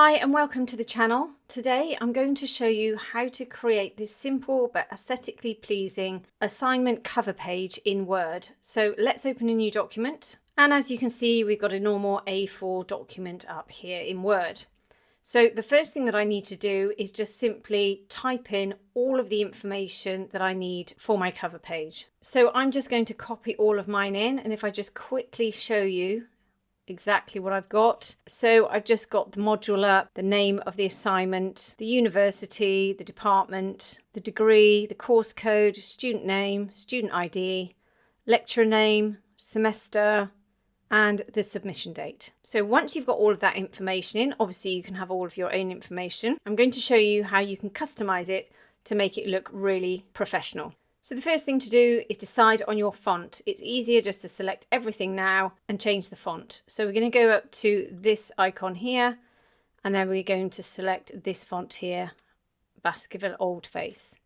Hi and welcome to the channel. Today I'm going to show you how to create this simple but aesthetically pleasing assignment cover page in Word. So let's open a new document, and as you can see we've got a normal A4 document up here in Word. So the first thing that I need to do is just simply type in all of the information that I need for my cover page. So I'm just going to copy all of mine in, and if I just quickly show you exactly what I've got. So I've just got the module up, the name of the assignment, the university, the department, the degree, the course code, student name, student ID, lecturer name, semester, and the submission date. So once you've got all of that information in, obviously you can have all of your own information. I'm going to show you how you can customize it to make it look really professional. So the first thing to do is decide on your font. It's easier just to select everything now and change the font. So we're going to go up to this icon here, and then we're going to select this font here, Baskerville Old Face.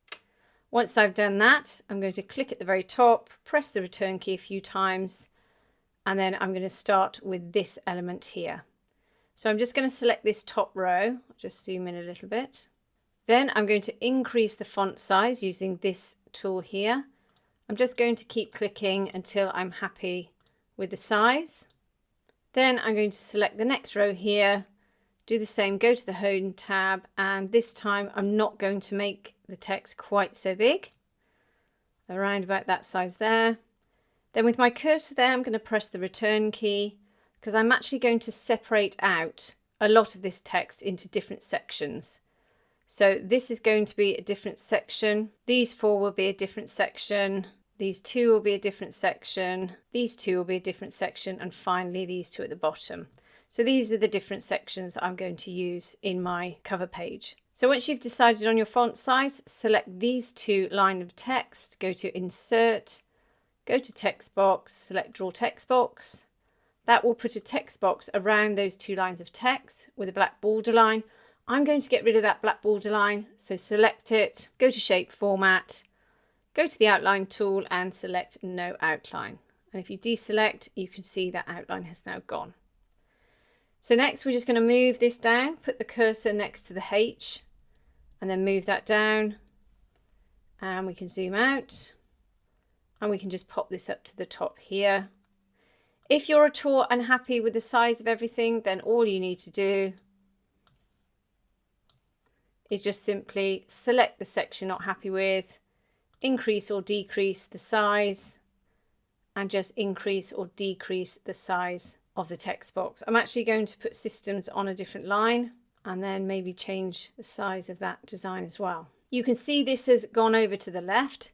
Once I've done that, I'm going to click at the very top, press the return key a few times, and then I'm going to start with this element here. So I'm just going to select this top row. I'll just zoom in a little bit. Then I'm going to increase the font size using this tool here. I'm just going to keep clicking until I'm happy with the size. Then I'm going to select the next row here, do the same, go to the Home tab, and this time I'm not going to make the text quite so big, around about that size there. Then with my cursor there, I'm going to press the return key because I'm actually going to separate out a lot of this text into different sections. So this is going to be a different section. These four will be a different section. These two will be a different section. These two will be a different section. And finally, these two at the bottom. So these are the different sections I'm going to use in my cover page. So once you've decided on your font size, select these two lines of text, go to Insert, go to Text Box, select Draw Text Box. That will put a text box around those two lines of text with a black borderline. I'm going to get rid of that black borderline, so select it, go to Shape Format, go to the Outline tool and select No Outline. And if you deselect, you can see that outline has now gone. So next we're just going to move this down, put the cursor next to the H, and then move that down. And we can zoom out, and we can just pop this up to the top here. If you're at all unhappy with the size of everything, then all you need to do is just simply select the section not happy with, increase or decrease the size, and just increase or decrease the size of the text box. I'm actually going to put systems on a different line and then maybe change the size of that design as well. You can see this has gone over to the left.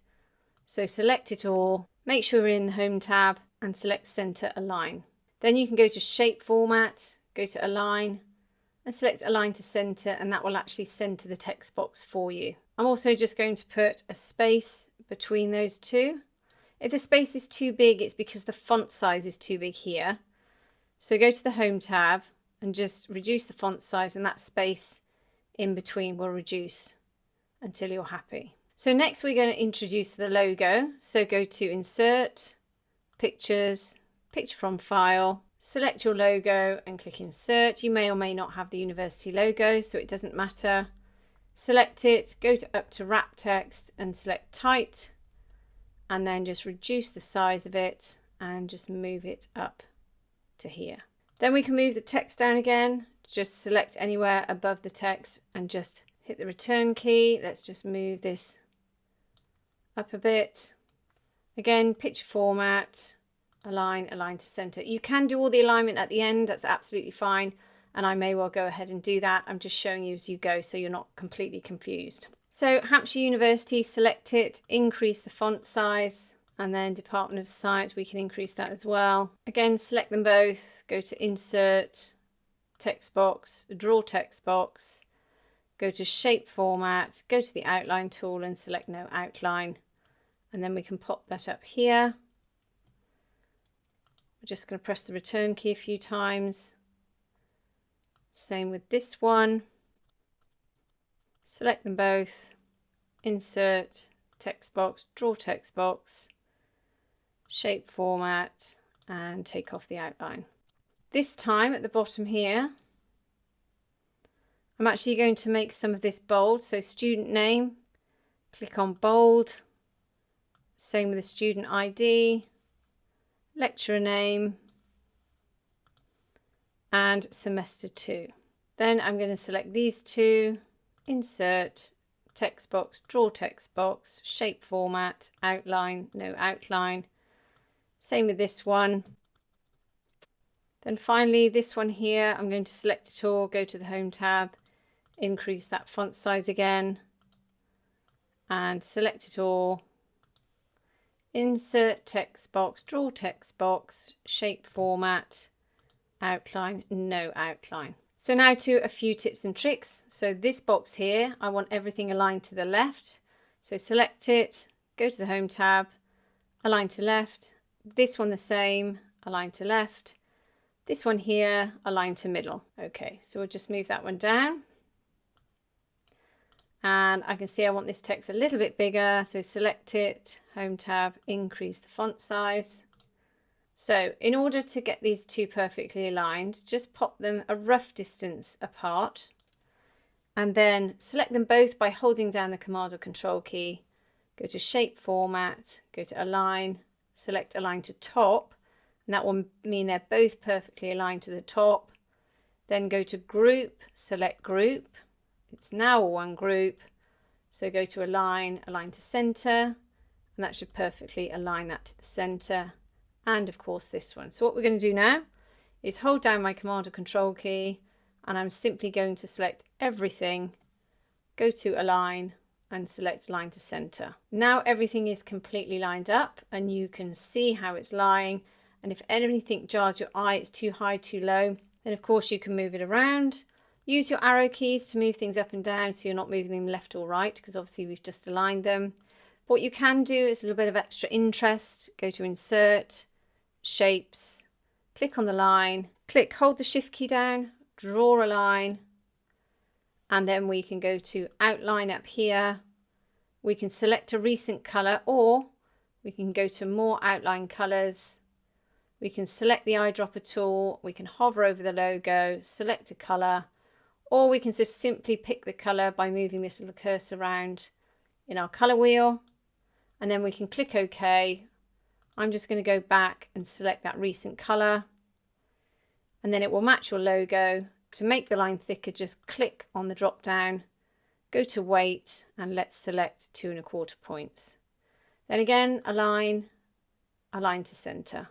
So select it all, make sure you're in the Home tab and select Center Align. Then you can go to Shape Format, go to Align, and select Align to Center, and that will actually center the text box for you. I'm also just going to put a space between those two. If the space is too big, it's because the font size is too big here. So go to the Home tab and just reduce the font size, and that space in between will reduce until you're happy. So next we're going to introduce the logo. So go to Insert, Pictures, Picture from File, select your logo and click Insert. You may or may not have the university logo, so it doesn't matter. Select it, go to up to Wrap Text and select Tight, and then just reduce the size of it and just move it up to here. Then we can move the text down again. Just select anywhere above the text and just hit the return key. Let's just move this up a bit. Again, Picture Format, Align to Center. You can do all the alignment at the end, that's absolutely fine, and I may well go ahead and do that. I'm just showing you as you go so you're not completely confused. So Hampshire University, select it, increase the font size, and then Department of Science, we can increase that as well. Again, select them both, go to Insert, Text Box, Draw Text Box, go to Shape Format, go to the Outline tool and select No Outline, and then we can pop that up here. We're just going to press the return key a few times. Same with this one. Select them both, Insert, Text Box, Draw Text Box, Shape Format, and take off the outline. This time at the bottom here, I'm actually going to make some of this bold. So student name, click on bold. Same with the student ID, lecturer name, and semester 2. Then I'm going to select these two, insert, text box, draw text box, shape format, outline, no outline. Same with this one. Then finally this one here, I'm going to select it all, go to the Home tab, increase that font size again, and select it all. Insert text box, draw text box, shape format, outline, no outline. So now to a few tips and tricks. So this box here, I want everything aligned to the left. So select it, go to the Home tab, align to left. This one the same, align to left. This one here, align to middle. Okay, so we'll just move that one down. And I can see I want this text a little bit bigger, so select it, Home tab, increase the font size. So in order to get these two perfectly aligned, just pop them a rough distance apart and then select them both by holding down the Command or Control key. Go to Shape Format, go to Align, select Align to Top, and that will mean they're both perfectly aligned to the top. Then go to Group, select Group. It's now one group, so go to Align, Align to Center, and that should perfectly align that to the center, and of course this one. So what we're going to do now is hold down my Command or Control key, and I'm simply going to select everything, go to Align, and select Align to Center. Now everything is completely lined up, and you can see how it's lying, and if anything jars your eye, it's too high, too low, then of course you can move it around. Use your arrow keys to move things up and down so you're not moving them left or right, because obviously we've just aligned them. But what you can do is a little bit of extra interest. Go to Insert, Shapes, click on the line, hold the Shift key down, draw a line, and then we can go to Outline up here. We can select a recent colour, or we can go to More Outline Colours. We can select the eyedropper tool, we can hover over the logo, select a colour, or we can just simply pick the colour by moving this little cursor around in our colour wheel, and then we can click OK. I'm just going to go back and select that recent colour, and then it will match your logo. To make the line thicker, just click on the drop down, go to Weight, and let's select 2¼ points. Then again, Align, Align to Center.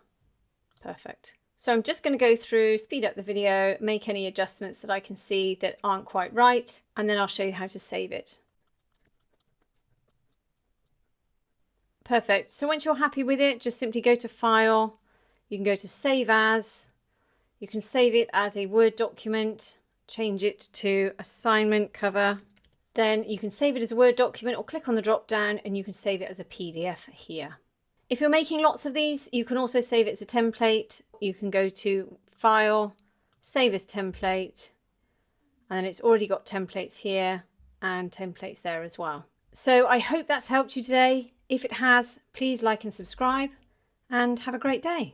Perfect. So I'm just going to go through, speed up the video, make any adjustments that I can see that aren't quite right, and then I'll show you how to save it. Perfect. So once you're happy with it, just simply go to File, you can go to Save As, you can save it as a Word document, change it to assignment cover, then you can save it as a Word document or click on the drop down and you can save it as a PDF here. If you're making lots of these, you can also save it as a template. You can go to File, Save as Template, and then it's already got templates here and templates there as well. So I hope that's helped you today. If it has, please like and subscribe, and have a great day.